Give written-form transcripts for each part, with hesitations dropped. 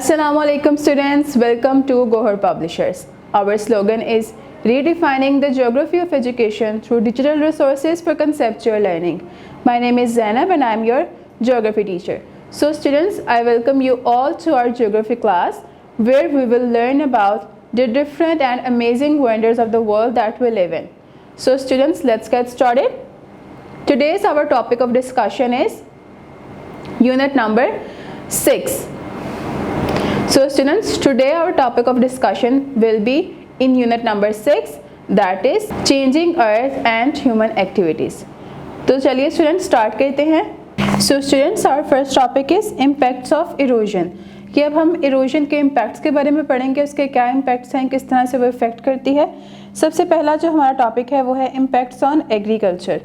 Assalamualaikum students, welcome to Gohar Publishers. Our slogan is redefining the geography of education through digital resources for conceptual learning. My name is Zainab and I am your geography teacher. So students, I welcome you all to our geography class where we will learn about the different and amazing wonders of the world that we live in. So students, let's get started. Today's our topic of discussion is unit number 6. So students, today our topic of discussion will be in unit number 6, that is changing earth and human activities. तो चलिए students start करते हैं. So students, our first topic is impacts of erosion. कि अब हम erosion के impacts के बारे में पढ़ेंगे, उसके क्या इम्पैक्ट्स हैं, किस तरह से वो इफेक्ट करती है. सबसे पहला जो हमारा टॉपिक है वो है इम्पैक्ट्स ऑन एग्रीकल्चर,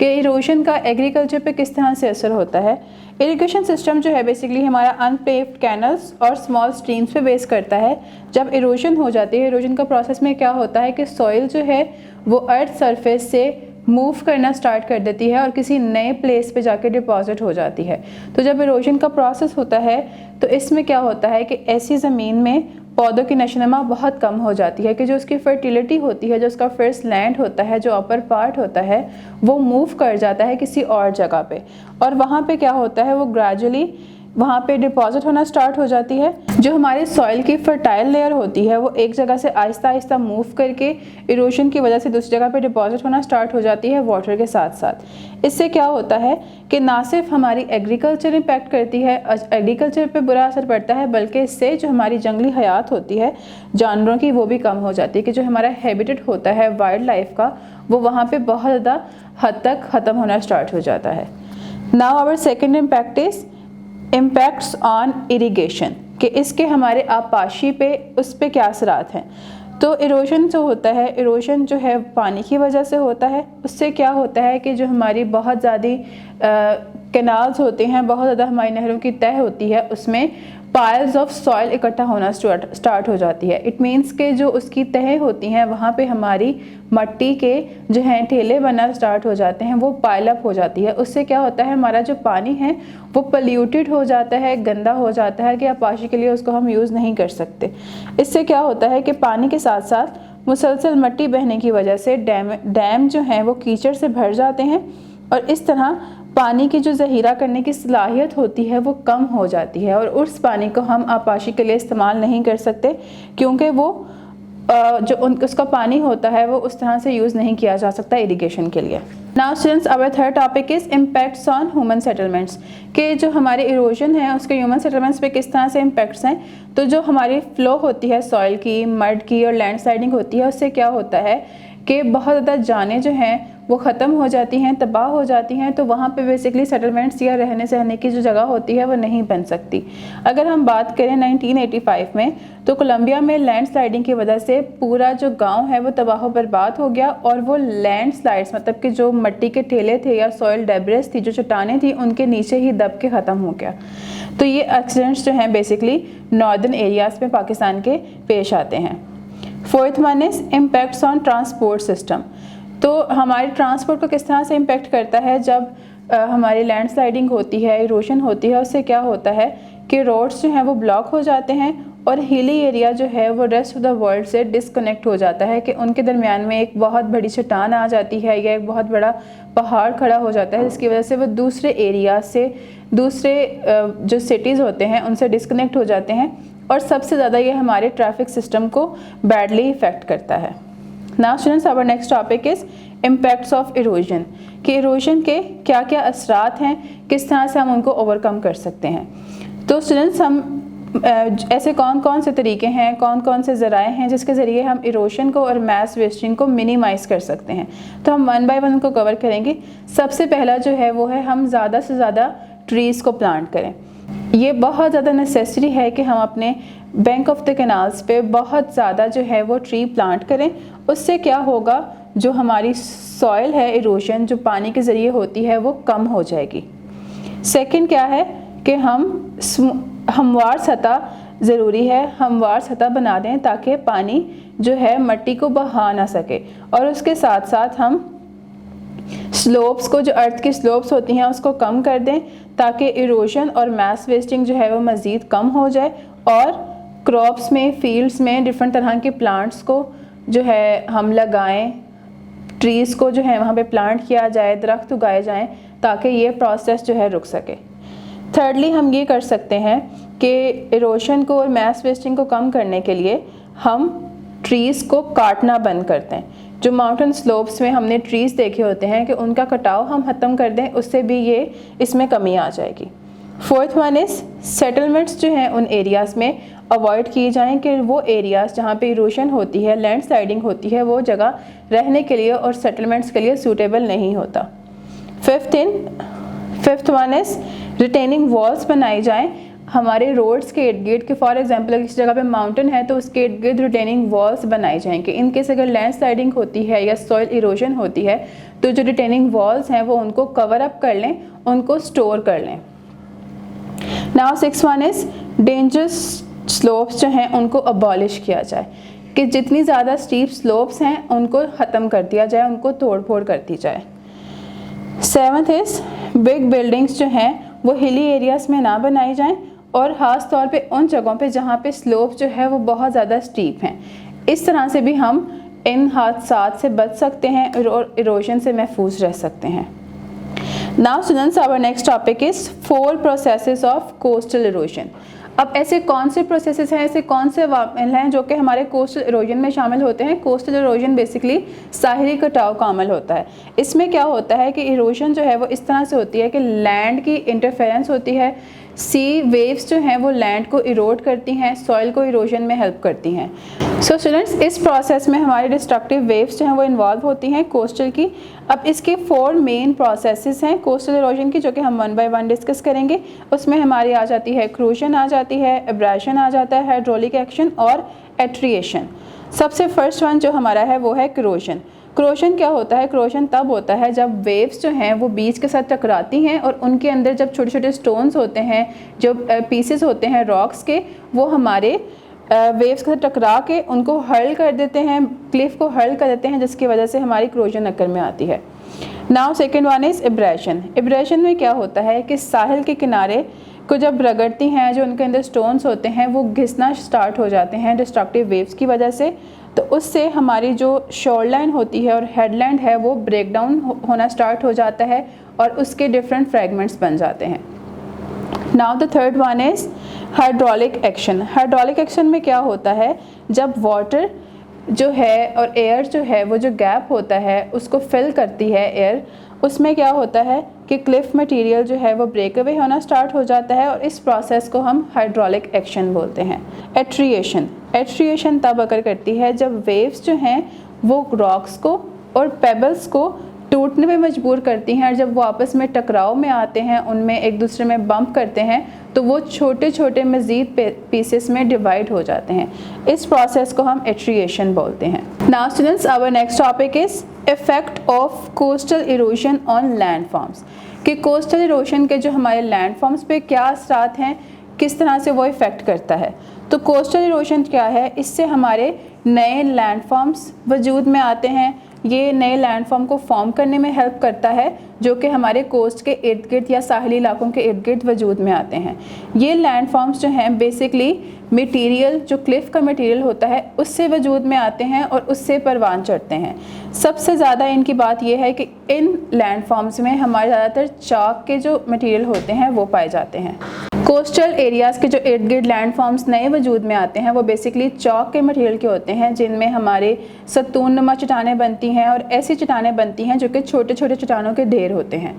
कि इरोजन का एग्रीकल्चर पे किस तरह से असर होता है. इरिगेशन सिस्टम जो है बेसिकली हमारा अनपेव्ड कैनल्स और स्मॉल स्ट्रीम्स पे बेस करता है. जब इरोजन हो जाती है, इरोजन का प्रोसेस में क्या होता है कि सॉइल जो है वो अर्थ सरफेस से मूव करना स्टार्ट कर देती है और किसी नए प्लेस पे जाके डिपॉजिट हो जाती है. तो जब इरोजन का प्रोसेस होता है तो इसमें क्या होता है कि ऐसी ज़मीन में पौधों की नशोनुमा बहुत कम हो जाती है, कि जो उसकी फर्टिलिटी होती है, जो उसका फर्स्ट लैंड होता है, जो अपर पार्ट होता है, वो मूव कर जाता है किसी और जगह पे. और वहाँ पे क्या होता है, वो ग्रेजुअली वहाँ पे डिपॉजिट होना स्टार्ट हो जाती है. जो हमारे सॉइल की फर्टाइल लेयर होती है वो एक जगह से आहिस्ता आहिस्ता मूव करके इरोजन की वजह से दूसरी जगह पे डिपॉजिट होना स्टार्ट हो जाती है वाटर के साथ साथ. इससे क्या होता है कि ना सिर्फ हमारी एग्रीकल्चर इम्पैक्ट करती है, एग्रीकल्चर पे बुरा असर पड़ता है, बल्कि इससे जो हमारी जंगली हयात होती है जानवरों की, वो भी कम हो जाती है. कि जो हमारा हैबिटेट होता है वाइल्ड लाइफ का, वो वहाँ पर बहुत ज़्यादा हद तक ख़त्म होना स्टार्ट हो जाता है. Now our second impact is impacts on irrigation, कि इसके हमारे आबपाशी पे उस पे क्या असरात हैं. तो इरोजन जो होता है, इरोजन जो है पानी की वजह से होता है. उससे क्या होता है कि जो हमारी बहुत ज़्यादा कैनाल्स होते हैं, बहुत ज़्यादा हमारी नहरों की तह होती है, उसमें पाइल्स ऑफ सॉइल इकट्ठा होना स्टार्ट हो जाती है. इट मीन्स के जो उसकी तहें होती हैं वहाँ पे हमारी मट्टी के जो हैं ठेले बनना स्टार्ट हो जाते हैं, वो पाइल अप हो जाती है. उससे क्या होता है, हमारा जो पानी है वो पोल्यूटेड हो जाता है, गंदा हो जाता है, कि आबपाशी के लिए उसको हम यूज़ नहीं कर सकते. इससे क्या होता है कि पानी के साथ साथ मुसलसल मट्टी बहने की वजह से डैम जो हैं वो कीचड़ से भर जाते हैं, और इस तरह पानी की जो ज़हीरा करने की सलाहियत होती है वो कम हो जाती है. और उस पानी को हम आबपाशी के लिए इस्तेमाल नहीं कर सकते, क्योंकि वो जो उसका पानी होता है वो उस तरह से यूज़ नहीं किया जा सकता इरिगेशन के लिए. Now students, our third topic is impacts on human settlements, कि जो हमारे इरोजन है उसके ह्यूमन सेटलमेंट्स पे किस तरह से इम्पैक्ट्स हैं. तो जो हमारी फ़्लो होती है सॉइल की, मड की और लैंडस्लाइडिंग होती है, उससे क्या होता है कि बहुत ज़्यादा जानें जो हैं वो ख़त्म हो जाती हैं, तबाह हो जाती हैं. तो वहाँ पे बेसिकली सेटलमेंट्स या रहने सहने की जो जगह होती है वो नहीं बन सकती. अगर हम बात करें 1985 में, तो कोलंबिया में लैंडस्लाइडिंग की वजह से पूरा जो गांव है वो तबाह बर्बाद हो गया, और वो लैंडस्लाइड्स मतलब कि जो मट्टी के ठेले थे या सॉइल डेब्रिस थी, जो चट्टानें थी, उनके नीचे ही दब के ख़त्म हो गया. तो ये एक्सीडेंट्स जो हैं बेसिकली नॉर्दर्न एरियाज़ में पाकिस्तान के पेश आते हैं. Fourth one is impacts on transport system. तो हमारे ट्रांसपोर्ट को किस तरह से इम्पेक्ट करता है. जब हमारी लैंडस्लाइडिंग होती है, इरोजन होती है, उससे क्या होता है कि रोड्स जो हैं वो ब्लॉक हो जाते हैं, और हिली एरिया जो है वो रेस्ट ऑफ द वर्ल्ड से डिस्कनेक्ट हो जाता है, कि उनके दरमियान में एक बहुत बड़ी चट्टान आ जाती है या एक बहुत बड़ा पहाड़ खड़ा हो जाता है, जिसकी वजह से वो दूसरे एरिया से, दूसरे जो सिटीज़ होते हैं उनसे डिस्कनेक्ट हो जाते हैं. और सबसे ज़्यादा ये हमारे ट्रैफिक सिस्टम को बैडली इफ़ेक्ट करता है. Now students, our next topic is impacts of erosion, कि इरोजन के क्या क्या असरात हैं, किस तरह से हम उनको ओवरकम कर सकते हैं. तो स्टूडेंट्स, हम ऐसे कौन कौन से तरीके हैं, कौन कौन से ज़राए हैं जिसके ज़रिए हम इरोजन को और मैस वेस्टिंग को मिनिमाइज़ कर सकते हैं. तो हम वन बाय वन उनको कवर करेंगे. सबसे पहला जो है वो है हम ज़्यादा से ज़्यादा ट्रीज़ को प्लांट करें. ये बहुत ज़्यादा नेसेसरी है कि हम अपने बैंक ऑफ द कैनाल्स पे बहुत ज़्यादा जो है वो ट्री प्लांट करें. उससे क्या होगा, जो हमारी सॉइल है, इरोजन जो पानी के ज़रिए होती है वो कम हो जाएगी. सेकंड क्या है कि हम हमवार सतह ज़रूरी है, हमवार सतह बना दें ताकि पानी जो है मट्टी को बहा ना सके. और उसके साथ साथ हम स्लोप्स को, जो अर्थ की स्लोप्स होती हैं, उसको कम कर दें ताकि इरोजन और मैस वेस्टिंग जो है वो मज़ीद कम हो जाए. और क्रॉप्स में, फील्ड्स में डिफरेंट तरह के प्लांट्स को जो है हम लगाएं, ट्रीज़ को जो है वहाँ पे प्लांट किया जाए, दरख्त उगाए जाएं ताकि ये प्रोसेस जो है रुक सके। थर्डली हम ये कर सकते हैं कि इरोशन को और मैस वेस्टिंग को कम करने के लिए हम ट्रीज़ को काटना बंद करते हैं। जो माउंटेन स्लोप्स में हमने ट्रीज़ देखे होते हैं कि उनका कटाव हम ख़त्म कर दें, उससे भी ये इसमें कमी आ जाएगी। फोर्थ वन इज़ सेटलमेंट्स जो हैं उन एरियाज़ में अवॉइड किए जाएं कि वो एरियाज़ जहाँ पे इरोशन होती है, लैंडस्लाइडिंग होती है, वो जगह रहने के लिए और सेटलमेंट्स के लिए सूटेबल नहीं होता। Fifth one is retaining walls बनाई जाएं हमारे रोड्स के इर्द गिर्द। के फॉर एग्जांपल अगर किसी जगह पे माउंटेन है तो उसके इर्द गिर्द रिटेनिंग वॉल्स बनाई जाएं कि इनकेस अगर लैंडस्लाइडिंग होती है या सॉइल इरोजन होती है तो जो रिटेनिंग वॉल्स हैं वो उनको कवर अप कर लें, उनको स्टोर कर लें। Now six one is dangerous slopes जो हैं उनको अबॉलिश किया जाए कि जितनी ज़्यादा स्टीप स्लोप्स हैं उनको ख़त्म कर दिया जाए, उनको तोड़ फोड़ कर दी जाए। सेवंथ इज़ बिग बिल्डिंग्स जो हैं वो हिली एरियाज़ में ना बनाई जाएं और ख़ास तौर पे उन जगहों पे जहाँ पे स्लोप जो है वो बहुत ज़्यादा स्टीप हैं। इस तरह से भी हम इन हादसात से बच सकते हैं और इरोजन से महफूज रह सकते हैं। Now students, our next topic is 4 processes of coastal erosion. अब ऐसे कौन से प्रोसेसेस हैं, ऐसे कौन से अवामिल हैं जो कि हमारे कोस्टल इरोजन में शामिल होते हैं। कोस्टल इरोजन बेसिकली साहिली कटाव का अमल होता है। इसमें क्या होता है कि इरोजन जो है वो इस तरह से होती है कि लैंड की इंटरफेरेंस होती है, सी वेव्स जो हैं वो लैंड को इरोड करती हैं, सॉइल को इरोजन में हेल्प करती हैं। सो स्टूडेंट्स, इस प्रोसेस में हमारी डिस्ट्रक्टिव वेव्स जो हैं वो इन्वॉल्व होती हैं कोस्टल की। अब इसके 4 मेन प्रोसेसेस हैं कोस्टल इरोजन की जो कि हम 1 बाय 1 डिस्कस करेंगे। उसमें हमारी आ जाती है क्रोजन, आ जाती है एब्रेशन, आ जाता है हाइड्रोलिक एक्शन और एट्रिएशन। सबसे फर्स्ट वन जो हमारा है वो है क्रोजन। क्रोजन क्या होता है? क्रोजन तब होता है जब वेव्स जो हैं वो बीच के साथ टकराती हैं और उनके अंदर जब छोटे छोटे स्टोन्स होते हैं, जो पीसेस होते हैं रॉक्स के, वो हमारे वेव्स के साथ टकरा के उनको हर्ल कर देते हैं, क्लिफ को हर्ल कर देते हैं, जिसकी वजह से हमारी क्रोजन अकर में आती है। Now second one is abrasion. Abrasion में क्या होता है कि साहिल के किनारे को जब रगड़ती हैं, जो उनके अंदर स्टोन्स होते हैं वो घिसना स्टार्ट हो जाते हैं डिस्ट्रक्टिव वेव्स की वजह से, तो उससे हमारी जो शोरलाइन होती है और हेडलैंड है वो ब्रेक डाउन होना स्टार्ट हो जाता है और उसके डिफरेंट फ्रैगमेंट्स बन जाते हैं। Now the third one is hydraulic action. Hydraulic action में क्या होता है, जब वाटर जो है और एयर जो है वो जो गैप होता है उसको फिल करती है एयर, उसमें क्या होता है कि क्लिफ मटेरियल जो है वो ब्रेक अवे होना स्टार्ट हो जाता है और इस प्रोसेस को हम हाइड्रोलिक एक्शन बोलते हैं। एट्रिएशन। एट्रिएशन तब अकर करती है जब वेव्स जो हैं वो रॉक्स को और पेबल्स को टूटने में मजबूर करती हैं और जब वो आपस में टकराव में आते हैं, उनमें एक दूसरे में बम्प करते हैं, तो वो छोटे छोटे मज़ीद पीसेस में डिवाइड हो जाते हैं। इस प्रोसेस को हम एट्रिएशन बोलते हैं। Now students, our next topic is effect of coastal erosion on landforms. कि कोस्टल इरोजन के जो हमारे लैंड फॉर्म्स पे क्या असरात हैं, किस तरह से वो इफ़ेक्ट करता है। तो कोस्टल इरोजन क्या है, इससे हमारे नए लैंड फॉर्म्स वजूद में आते हैं। ये नए लैंड फॉर्म को फॉर्म करने में हेल्प करता है जो कि हमारे कोस्ट के इर्द गिर्द या साहिली इलाकों के इर्द गिर्द वजूद में आते हैं। ये लैंड फॉर्म्स जो हैं बेसिकली मटेरियल, जो क्लिफ का मटेरियल होता है उससे वजूद में आते हैं और उससे परवान चढ़ते हैं। सबसे ज़्यादा इनकी बात यह है कि इन लैंड फॉर्म्स में हमारे ज़्यादातर चाक के जो मटेरियल होते हैं वो पाए जाते हैं। कोस्टल एरियाज़ के जो इर्द गिर्द लैंड फॉर्म्स नए वजूद में आते हैं वो बेसिकली चॉक के मटेरियल के होते हैं, जिनमें हमारे सतून नुमा चट्टानें बनती हैं और ऐसी चट्टानें बनती हैं जो कि छोटे छोटे चट्टानों के ढेर होते हैं।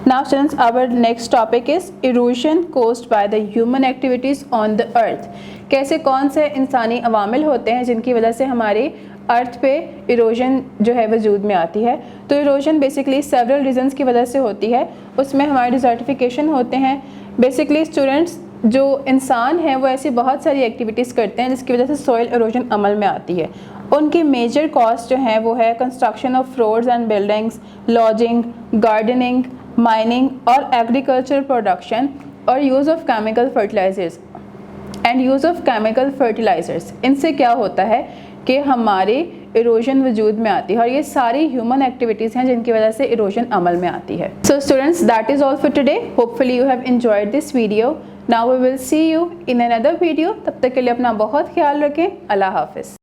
Now students, our next topic is erosion caused by the human activities on the earth. कैसे कौन से इंसानी अवामिल होते हैं जिनकी वजह से हमारी अर्थ पे इरोजन जो है वजूद में आती है। तो इरोजन बेसिकली सेवरल रीजंस की वजह से होती है। उसमें हमारे डिजर्टिफिकेशन होते हैं। बेसिकली स्टूडेंट्स, जो इंसान हैं वो ऐसी बहुत सारी एक्टिविटीज़ करते हैं जिसकी वजह से सॉइल इरोजन अमल में आती है। उनकी मेजर कॉस्ट जो है वो है construction of roads and buildings, logging, gardening, mining और एग्रीकल्चर प्रोडक्शन और यूज़ ऑफ केमिकल फर्टिलाइजर्स। इनसे क्या होता है कि हमारी इरोजन वजूद में आती है और ये सारी ह्यूमन एक्टिविटीज़ हैं जिनकी वजह से इरोजन अमल में आती है। So students, that is all for today. Hopefully you have enjoyed this video. Now we will see you in another video. तब तक के लिए अपना बहुत ख्याल रखें। अल्लाह हाफिज़।